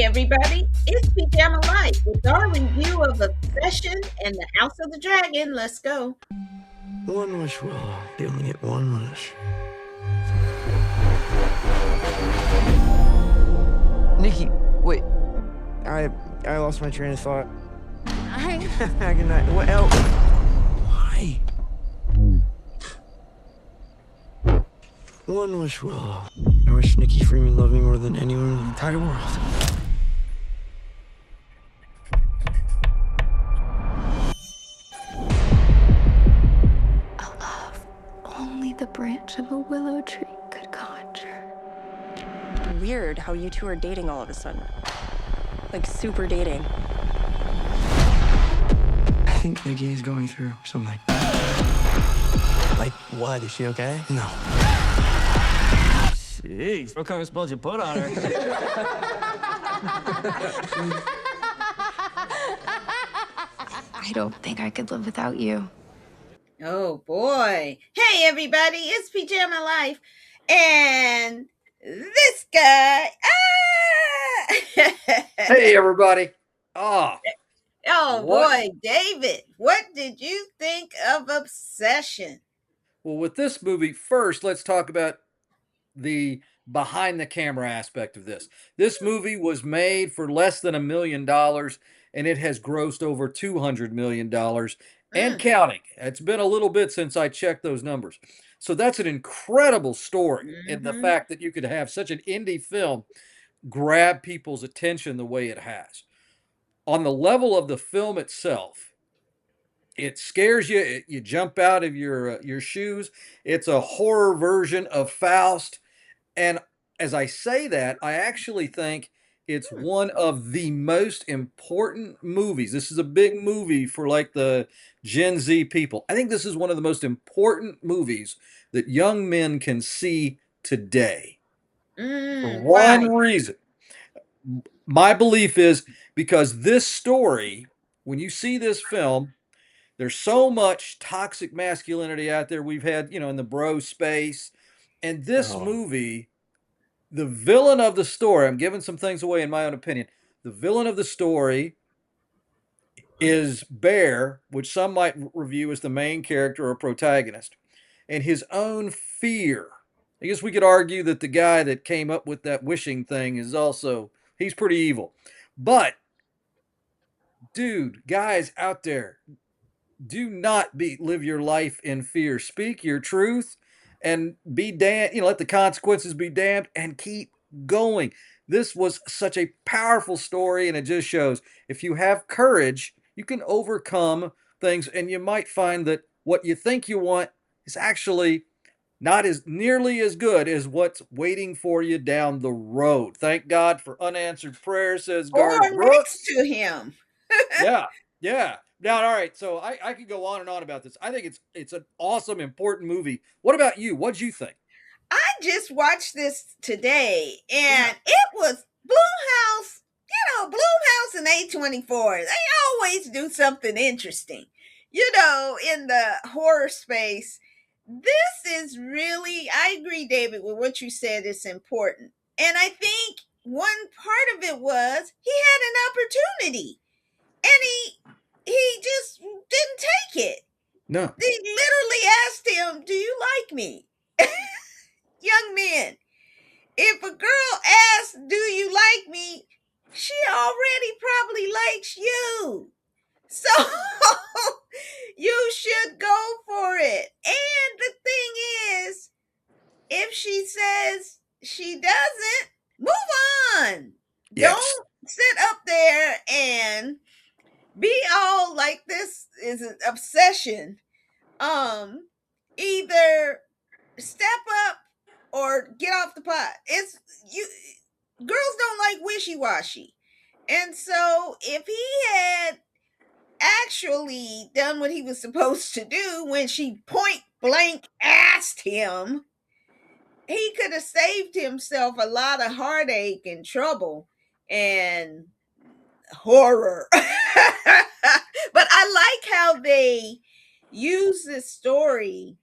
Hey everybody, it's Pajama Life with our review of Obsession and the House of the Dragon. Let's go. One wish, Willow. You only get one wish. Nikki, wait. I lost my train of thought. Good night. What else? Why? One wish, Willow. I wish Nikki Freeman loved me more than anyone in the entire world. A love only the branch of a willow tree could conjure. Weird how you two are dating all of a sudden. Like, super dating. I think Nikki is going through something. Like what? Is she okay? No. Jeez, what kind of spells you put on her? I don't think I could live without you. Oh boy. Hey everybody, it's Pajama Life. And this guy. Hey everybody. Oh, Oh what? boy, David, what did you think of Obsession? Well, with this movie, first, let's talk about the behind the camera aspect of this. This movie was made for less than $1 million and it has grossed over $200 million and Mm, counting. It's been a little bit since I checked those numbers. So that's an incredible story in the mm-hmm. fact that you could have such an indie film grab people's attention the way it has. On the level of the film itself, it scares you. You jump out of your shoes. It's a horror version of Faust. And as I say that, I actually think it's one of the most important movies. This is a big movie for like the Gen Z people. I think this is one of the most important movies that young men can see today. For Why? one reason. My belief is because this story, when you see this film, there's so much toxic masculinity out there we've had, in the bro space. And this Oh. movie, the villain of the story, I'm giving some things away in my own opinion. The villain of the story is Bear, which some might review as the main character or protagonist, and his own fear. I guess we could argue that the guy that came up with that wishing thing is also, he's pretty evil. But, dude, guys out there, do not live your life in fear. Speak your truth and be damned, let the consequences be damned and keep going. This was such a powerful story, and it just shows if you have courage, you can overcome things, and you might find that what you think you want is actually not as nearly as good as what's waiting for you down the road. Thank God for unanswered prayers, says Or Garth next Brooks. to him. Yeah, yeah. Now, all right. So I could go on and on about this. I think it's an awesome, important movie. What about you? What'd you think? I just watched this today Yeah. and it was Bloomhouse, Bloomhouse and A24. They always do something interesting, in the horror space. This is really, I agree, David, with what you said. It's important. And I think one part of it was he had an opportunity and he just didn't take it. No. They literally asked him, "Do you like me?" Young men, if a girl asks, "Do you like me?" she already probably likes you. So you should go for it. And the thing is, if she says she doesn't, move on. Yes. Don't sit up there and be all like this is an obsession. Either step up or get off the pot. It's you girls don't like wishy-washy. And so if he had actually done what he was supposed to do when she point blank asked him, he could have saved himself a lot of heartache and trouble and horror. But I like how they use this story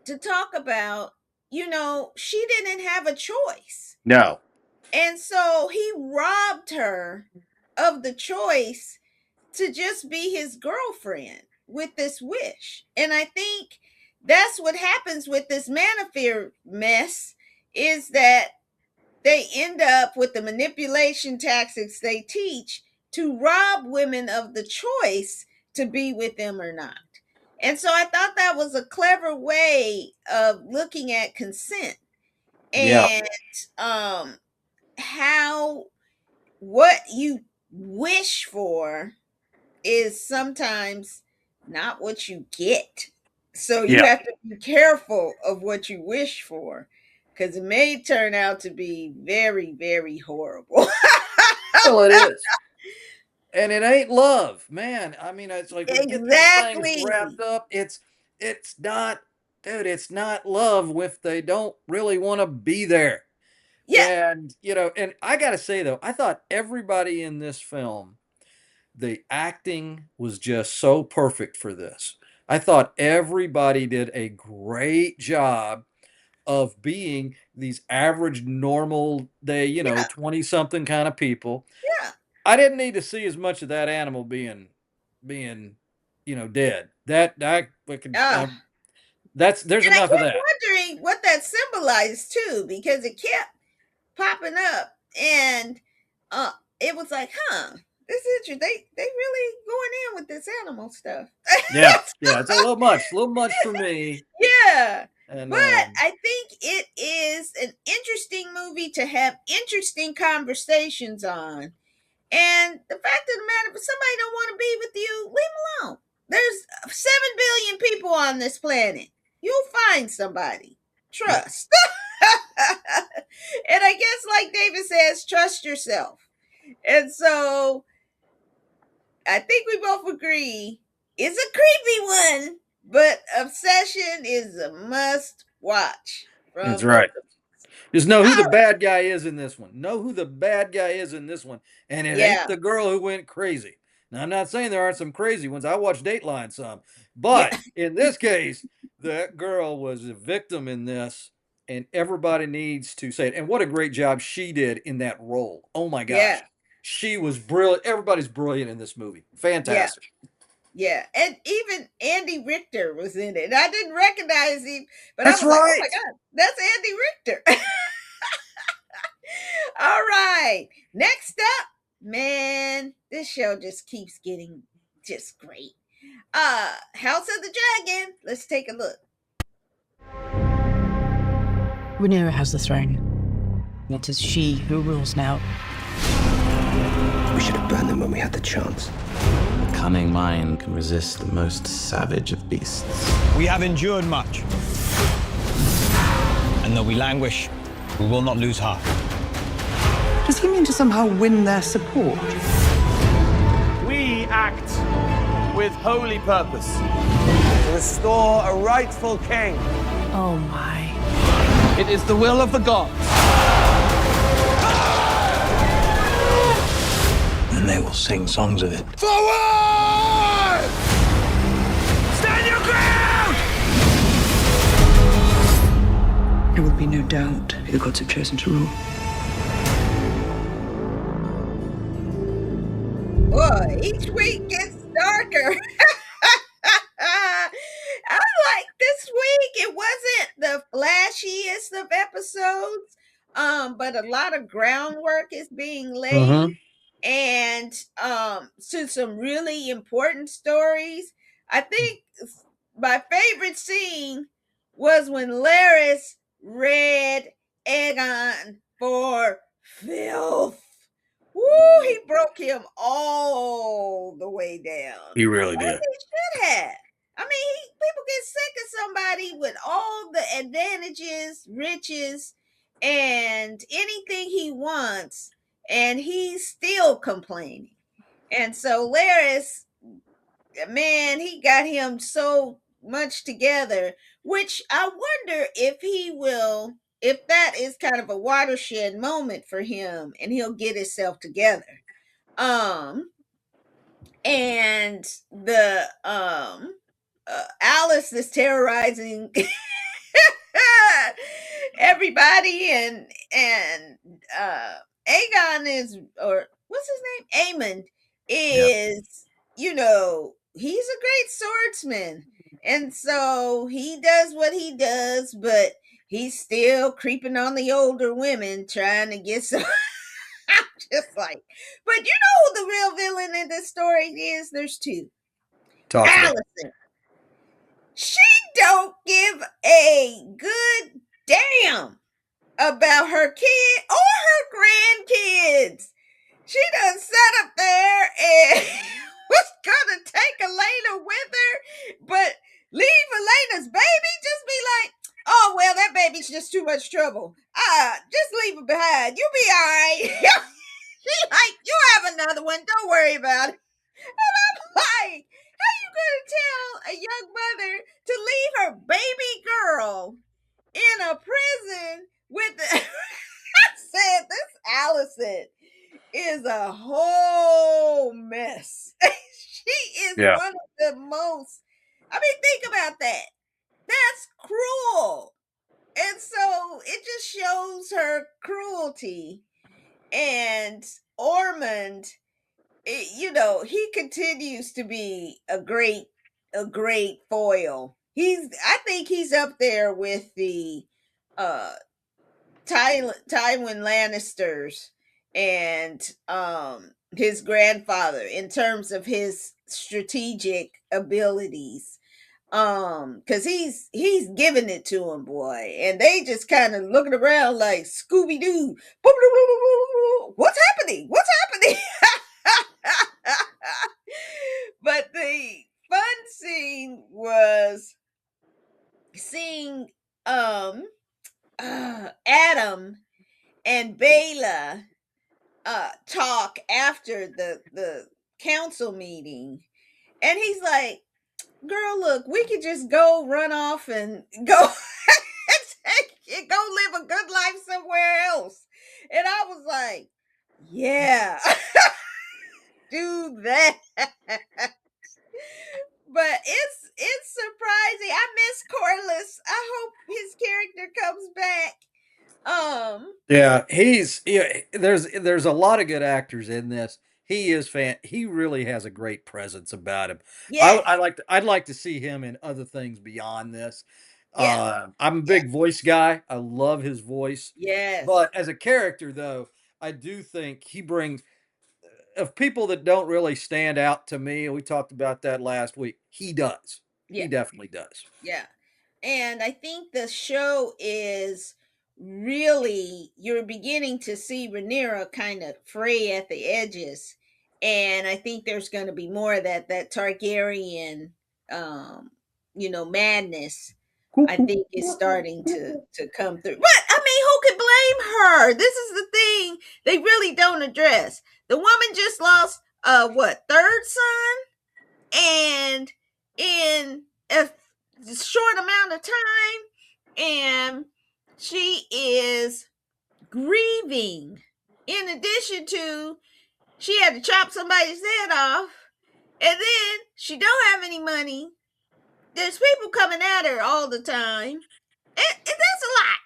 to talk about, she didn't have a choice. No. And so he robbed her of the choice to just be his girlfriend with this wish. And I think that's what happens with this Manafir mess, is that they end up with the manipulation tactics they teach to rob women of the choice to be with them or not. And so I thought that was a clever way of looking at consent, Yeah. and how what you wish for is sometimes not what you get. So you Yeah. have to be careful of what you wish for, because it may turn out to be very, very horrible. Well, it is. And it ain't love, man. I mean, it's like we get these things Exactly. wrapped up. It's not, dude. It's not love if they don't really want to be there. Yeah. And and I gotta say though, I thought everybody in this film, the acting was just so perfect for this. I thought everybody did a great job of being these average, normal day, Yeah. 20 something kind of people. Yeah. I didn't need to see as much of that animal being dead. That I could, Ah. there's And I enough of kept that. wondering what that symbolized too, because it kept popping up, and uh it was like, this is interesting. They really going in with this animal stuff. Yeah, yeah, it's a little much for me. Yeah. And But I think it is an interesting movie to have interesting conversations on. And the fact of the matter, if somebody don't want to be with you, leave them alone. There's 7 billion people on this planet. You'll find somebody. yeah, Trust. And I guess, like David says, trust yourself. And so I think we both agree it's a creepy one, but Obsession is a must watch that's from both right. of us. Just know who the All right. bad guy is in this one. Know who the bad guy is in this one. And it ain't Yeah. the girl who went crazy. Now, I'm not saying there aren't some crazy ones. I watched Dateline some. Yeah. But in this case, that girl was a victim in this. And everybody needs to say it. And what a great job she did in that role. Oh my Yeah. gosh. She was brilliant. Everybody's brilliant in this movie. Yeah. Fantastic. Yeah. And even Andy Richter was in it. I didn't recognize him, but I That's was like, oh my right. God, that's Andy Richter. All right. Next up, man, this show just keeps getting just great. House of the Dragon. Let's take a look. Rhaenyra has the throne. It is she who rules now. We should have burned them when we had the chance. A cunning mind can resist the most savage of beasts. We have endured much. And though we languish, we will not lose heart. Does he mean to somehow win their support? We act with holy purpose to restore a rightful king. Oh my. It is the will of the gods. And they will sing songs of it. Forward! Stand your ground! There will be no doubt who the gods have chosen to rule. Boy, each week gets darker. I like this week. It wasn't the flashiest of episodes, but a lot of groundwork is being laid, and to some really important stories. I think my favorite scene was when Laris read Aegon for filth. Woo, he broke him all the way down. He really As did. he should have. I mean, people get sick of somebody with all the advantages, riches, and anything he wants, and he's still complaining. And so Laris, man, he got him so much together, which I wonder if that is kind of a watershed moment for him and he'll get himself together. And the Alice is terrorizing everybody, and Aegon is, or what's his name? Aemond Yep. is, he's a great swordsman. And so he does what he does, but he's still creeping on the older women trying to get some. I'm just like, but you know who the real villain in this story is? There's two. Talk to me. Allison. She don't give a good damn about her kid or her grandkids. She done sat up there and was gonna take Elena with her, but leave Elena's baby. Just be like, oh well, that baby's just too much trouble. Just leave her behind. You'll be all right. She like, you have another one. Don't worry about it. And I'm like, how you gonna tell a young mother to leave her baby girl in a prison with the I said this Allison is a whole mess. She is Yeah. one of the most, I mean, think about that. That's cruel. And so it just shows her cruelty. And Ormond, he continues to be a great foil. I think he's up there with the uh Tywin Lannisters and his grandfather in terms of his strategic abilities. Because he's giving it to him, boy, and they just kind of looking around like Scooby Doo. What's happening? What's happening? But the fun scene was seeing Adam and Bela talk after the council meeting, and he's like, girl, look, we could just go run off and go go live a good life somewhere else. And I was like, yeah, do that. But it's surprising. I miss Corliss. I hope his character comes back. Yeah, there's a lot of good actors in this. He really has a great presence about him. Yes, I'd like to see him in other things beyond this. yeah, I'm a yeah, big voice guy. I love his voice. yes, But as a character though, I do think he brings of people that don't really stand out to me, and we talked about that last week. He does. He yeah. definitely does. Yeah. And I think the show is really, you're beginning to see Rhaenyra kind of fray at the edges. And I think there's going to be more of that Targaryen, um, madness. I think is starting to come through. But I mean, who could blame her? This is the thing they really don't address. The woman just lost what, third son? And in a short amount of time, and she is grieving, in addition to she had to chop somebody's head off, and then she don't have any money. There's people coming at her all the time, and that's a lot.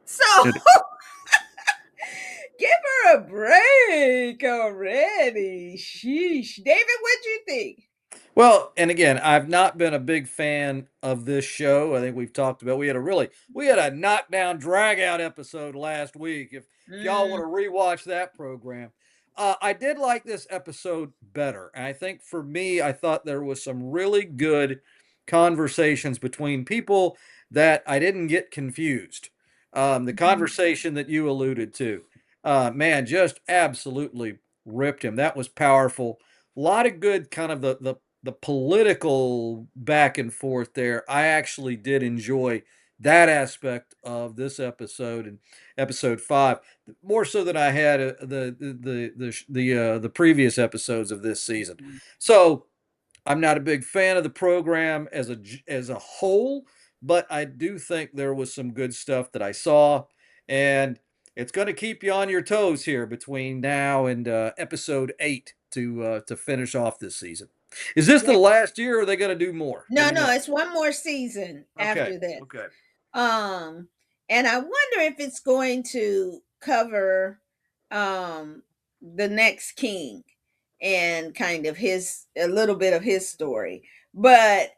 So give her a break already. Sheesh. David, what'd you think? Well, and again, I've not been a big fan of this show. I think we've talked about we had a knockdown drag out episode last week. If y'all want to rewatch that program, I did like this episode better. And I think for me, I thought there was some really good conversations between people that I didn't get confused. The conversation that you alluded to, man, just absolutely ripped him. That was powerful. A lot of good kind of the political back and forth there. I actually did enjoy that aspect of this episode and episode 5 more so than I had the previous episodes of this season. So I'm not a big fan of the program as a whole, but I do think there was some good stuff that I saw, and it's going to keep you on your toes here between now and episode 8 to finish off this season. Is this the Yeah. last year, or are they going to do more? Do No, we no, know? it's one more season Okay. after this. Okay. Um, And I wonder if it's going to cover the next king and kind of his a little bit of his story. But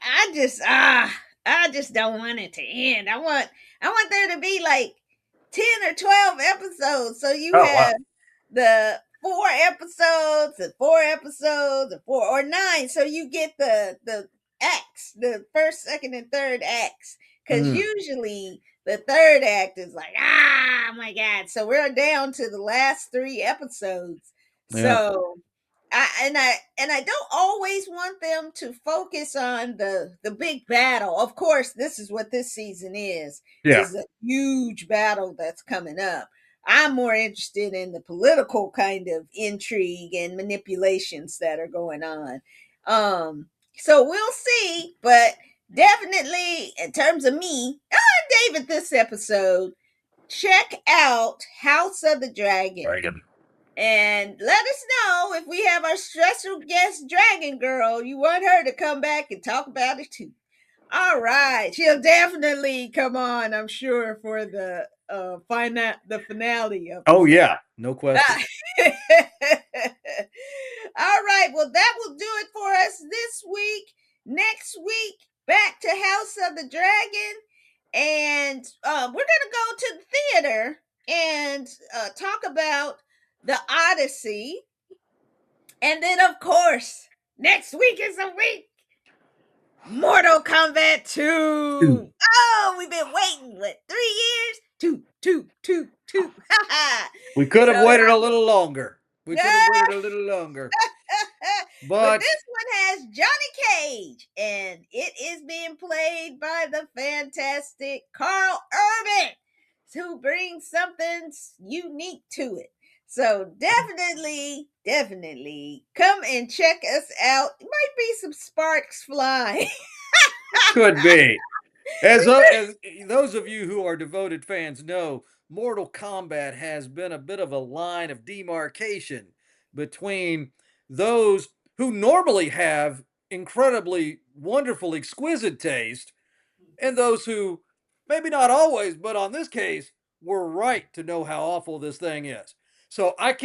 I just don't want it to end. I want there to be like 10 or 12 episodes, so you Oh wow. have the 4 episodes and 4 episodes and 4 or 9, so you get the acts, the first, second, and third acts, because Mm, usually the third act is like, ah, my god, so we're down to the last 3 episodes. yeah. So I don't always want them to focus on the big battle. Of course, this is what this season Yeah. is a huge battle that's coming up. I'm more interested in the political kind of intrigue and manipulations that are going on. So we'll see, but definitely in terms of me, David, this episode, check out House of the Dragon. Dragon. And let us know if we have our special guest dragon girl. You want her to come back and talk about it too. All right. She'll definitely come on, I'm sure, for the the finale of the Oh season. yeah, no question. All right. Well, that will do it for us this week. Next week, back to House of the Dragon. And we're going to go to the theater and talk about the Odyssey. And then, of course, next week is a week Mortal Kombat 2. Oh, we've been waiting, what, 3 years? Two. We could have So, waited a little longer. We could have yeah. waited a little longer. But But this one has Johnny Cage, and it is being played by the fantastic Carl Urban, who brings something unique to it. So definitely come and check us out. It might be some sparks flying. could be. As those of you who are devoted fans know, Mortal Kombat has been a bit of a line of demarcation between those who normally have incredibly wonderful, exquisite taste and those who, maybe not always, but on this case, were right to know how awful this thing is. So I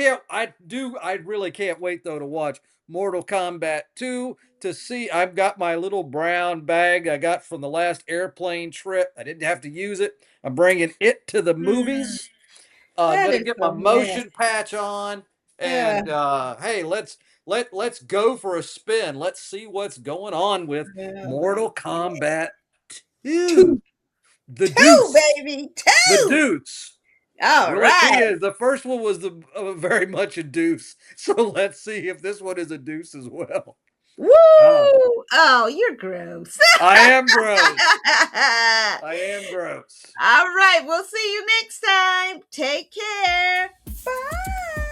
really can't wait though to watch Mortal Kombat 2 to see. I've got my little brown bag I got from the last airplane trip. I didn't have to use it. I'm bringing it to the Mm, movies. that Gonna is get my so nasty. motion patch on, Yeah, and hey, let's go for a spin. Let's see what's going on with yeah. Mortal Kombat 2. Two, The two, Deuce. baby, The two. Deuce. All Well, let's see. right. The first one was very much a deuce. So let's see if this one is a deuce as well. Woo! Oh, Oh, you're gross. I am gross. I am gross. All right, we'll see you next time. Take care. Bye.